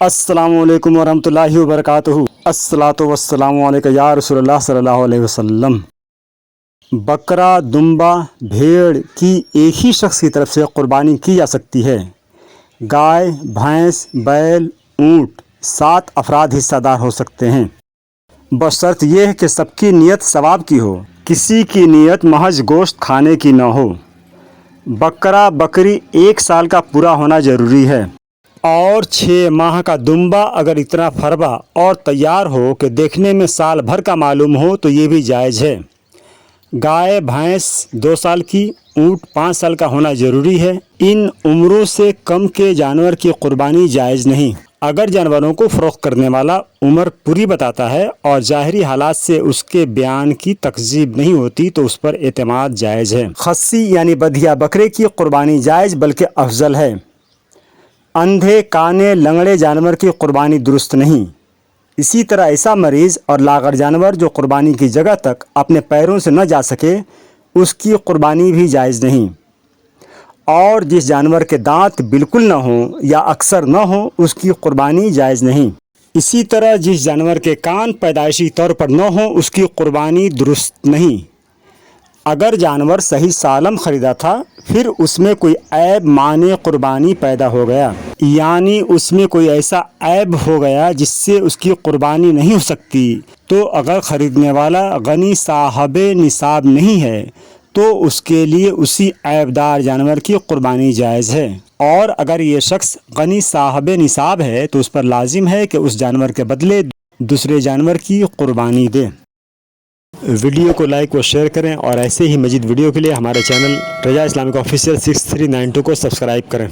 السلام علیکم ورحمۃ اللہ وبرکاتہ۔ الصلاۃ والسلام علیک یا رسول اللہ صلی اللہ علیہ وسلم۔ بکرا، دمبا، بھیڑ کی ایک ہی شخص کی طرف سے قربانی کی جا سکتی ہے۔ گائے، بھینس، بیل، اونٹ 7 افراد حصہ دار ہو سکتے ہیں، بشرط یہ ہے کہ سب کی نیت ثواب کی ہو، کسی کی نیت محض گوشت کھانے کی نہ ہو۔ بکرا بکری 1 سال کا پورا ہونا ضروری ہے، اور 6 ماہ کا دمبا اگر اتنا فربا اور تیار ہو کہ دیکھنے میں سال بھر کا معلوم ہو تو یہ بھی جائز ہے۔ گائے بھینس 2 سال کی، اونٹ 5 سال کا ہونا ضروری ہے۔ ان عمروں سے کم کے جانور کی قربانی جائز نہیں۔ اگر جانوروں کو فروخت کرنے والا عمر پوری بتاتا ہے اور ظاہری حالات سے اس کے بیان کی تکذیب نہیں ہوتی تو اس پر اعتماد جائز ہے۔ خصی یعنی بدھیا بکرے کی قربانی جائز بلکہ افضل ہے۔ اندھے، کانے، لنگڑے جانور کی قربانی درست نہیں۔ اسی طرح ایسا مریض اور لاغر جانور جو قربانی کی جگہ تک اپنے پیروں سے نہ جا سکے اس کی قربانی بھی جائز نہیں، اور جس جانور کے دانت بالکل نہ ہوں یا اکثر نہ ہوں اس کی قربانی جائز نہیں۔ اسی طرح جس جانور کے کان پیدائشی طور پر نہ ہوں اس کی قربانی درست نہیں۔ اگر جانور صحیح سالم خریدا تھا پھر اس میں کوئی عیب مانع قربانی پیدا ہو گیا، یعنی اس میں کوئی ایسا عیب ہو گیا جس سے اس کی قربانی نہیں ہو سکتی، تو اگر خریدنے والا غنی صاحب نصاب نہیں ہے تو اس کے لیے اسی عیب دار جانور کی قربانی جائز ہے، اور اگر یہ شخص غنی صاحب نصاب ہے تو اس پر لازم ہے کہ اس جانور کے بدلے دوسرے جانور کی قربانی دے۔ ویڈیو کو لائک و شیئر کریں، اور ایسے ہی مزید ویڈیو کے لیے ہمارے چینل رجا اسلامک آفیشیل 6392 کو سبسکرائب کریں۔